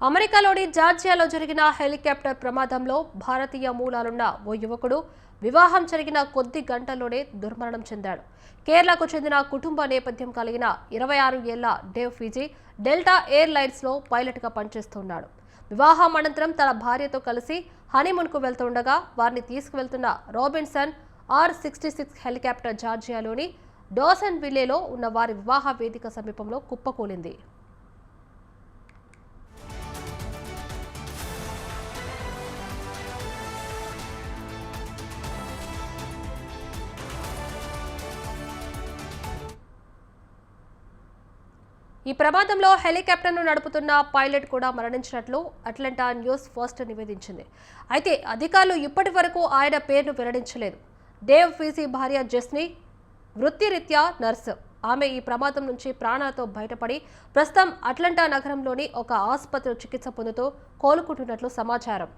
అమెరికాలోని జార్జియాలో జరిగిన హెలికాప్టర్ ప్రమాదంలో భారతీయ మూలాలున్న ఓ యువకుడు వివాహం జరిగిన కొద్ది గంటల్లోనే దుర్మరణం చెందాడు. కేరళకు చెందిన కుటుంబ నేపథ్యం కలిగిన 26 ఏళ్ల డేవ్ ఫీజీ డెల్టా ఎయిర్ లైన్స్లో పైలట్గా పనిచేస్తున్నాడు. వివాహం అనంతరం తన భార్యతో కలిసి హనీమూన్కు వెళ్తుండగా వారిని తీసుకువెళ్తున్న రాబిన్సన్ R-66 హెలికాప్టర్ జార్జియాలోని డాసన్ విల్లేలో ఉన్న వారి వివాహ వేదిక సమీపంలో కుప్పకూలింది. ఈ ప్రమాదంలో హెలికాప్టర్ను నడుపుతున్న పైలట్ కూడా మరణించినట్లు అట్లాంటా న్యూస్ ఫస్ట్ నివేదించింది. అయితే అధికారులు ఇప్పటి వరకు ఆయన పేరును వెల్లడించలేదు. డేవ్ ఫీజీ భార్య జెస్నీ వృత్తిరీత్యా నర్సు. ఆమె ఈ ప్రమాదం నుంచి ప్రాణాలతో బయటపడి ప్రస్తుతం అట్లాంటా నగరంలోని ఒక ఆసుపత్రిలో చికిత్స పొందుతూ కోలుకుంటున్నట్లు సమాచారం.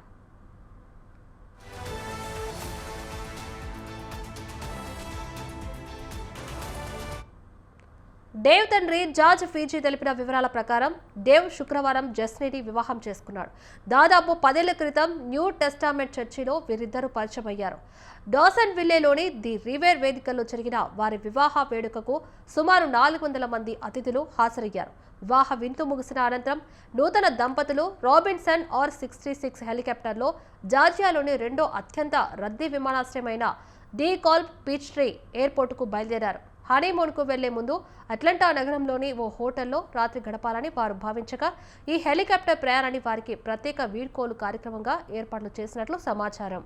డేవ్ తండ్రి జార్జ్ ఫీజీ తెలిపిన వివరాల ప్రకారం డేవ్ శుక్రవారం జెస్నీని వివాహం చేసుకున్నాడు. దాదాపు 10 ఏళ్ల క్రితం న్యూ టెస్టామెంట్ చర్చిలో వీరిద్దరూ పరిచయమయ్యారు. డాసన్ విల్లేలోని ది రివేర్ వేదికల్లో జరిగిన వారి వివాహ వేడుకకు సుమారు 400 మంది అతిథులు హాజరయ్యారు. వివాహ విందు ముగిసిన అనంతరం నూతన దంపతులు రాబిన్సన్ R-66 హెలికాప్టర్లో జార్జియాలోని రెండో అత్యంత రద్దీ విమానాశ్రయమైన డి కాల్బ్ పీచ్ట్రీ ఎయిర్పోర్టుకు బయలుదేరారు. హనీమూన్కు వెళ్లే ముందు అట్లాంటా నగరంలోని ఓ హోటల్లో రాత్రి గడపాలని వారు భావించగా ఈ హెలికాప్టర్ ప్రయాణాన్ని వారికి ప్రత్యేక వీడ్కోలు కార్యక్రమంగా ఏర్పాట్లు చేసినట్లు సమాచారం.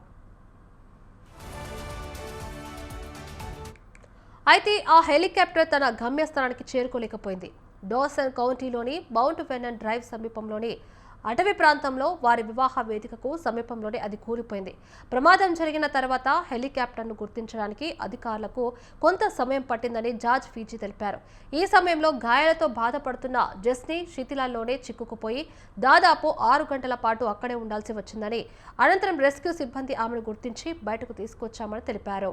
అయితే ఆ హెలికాప్టర్ తన గమ్యస్థానానికి చేరుకోలేకపోయింది. డాసన్ కౌంటీలోని మౌంట్ వెర్నన్ డ్రైవ్ సమీపంలోని అటవీ ప్రాంతంలో వారి వివాహ వేదికకు సమీపంలోనే అది కూలిపోయింది. ప్రమాదం జరిగిన తర్వాత హెలికాప్టర్ను గుర్తించడానికి అధికారులకు కొంత సమయం పట్టిందని జార్జ్ ఫీజీ తెలిపారు. ఈ సమయంలో గాయాలతో బాధపడుతున్న జెస్నీ శిథిలాల్లోనే చిక్కుకుపోయి దాదాపు 6 గంటల పాటు అక్కడే ఉండాల్సి వచ్చిందని, అనంతరం రెస్క్యూ సిబ్బంది ఆమెను గుర్తించి బయటకు తీసుకొచ్చామని తెలిపారు.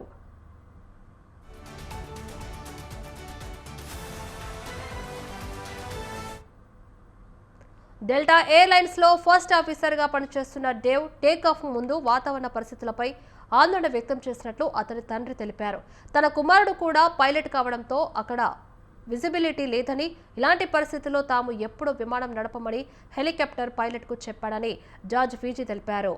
డెల్టా ఎయిర్లైన్స్లో ఫస్ట్ ఆఫీసర్గా పనిచేస్తున్న డేవ్ టేకాఫ్ ముందు వాతావరణ పరిస్థితులపై ఆందోళన వ్యక్తం చేసినట్లు అతని తండ్రి తెలిపారు. తన కుమారుడు కూడా పైలట్ కావడంతో అక్కడ విజిబిలిటీ లేదని, ఇలాంటి పరిస్థితుల్లో తాము ఎప్పుడూ విమానం నడపమని హెలికాప్టర్ పైలట్కు చెప్పాడని జార్జ్ ఫీజీ తెలిపారు.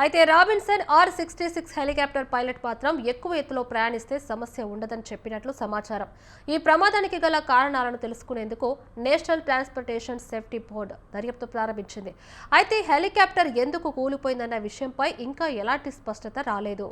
అయితే రాబిన్సన్ R-66 హెలికాప్టర్ పైలట్ మాత్రం ఎక్కువ ఎత్తులో ప్రయాణిస్తే సమస్య ఉండదని చెప్పినట్లు సమాచారం. ఈ ప్రమాదానికి గల కారణాలను తెలుసుకునేందుకు నేషనల్ ట్రాన్స్పోర్టేషన్ సేఫ్టీ బోర్డ్ దర్యాప్తు ప్రారంభించింది. అయితే హెలికాప్టర్ ఎందుకు కూలిపోయిందన్న విషయంపై ఇంకా ఎలాంటి స్పష్టత రాలేదు.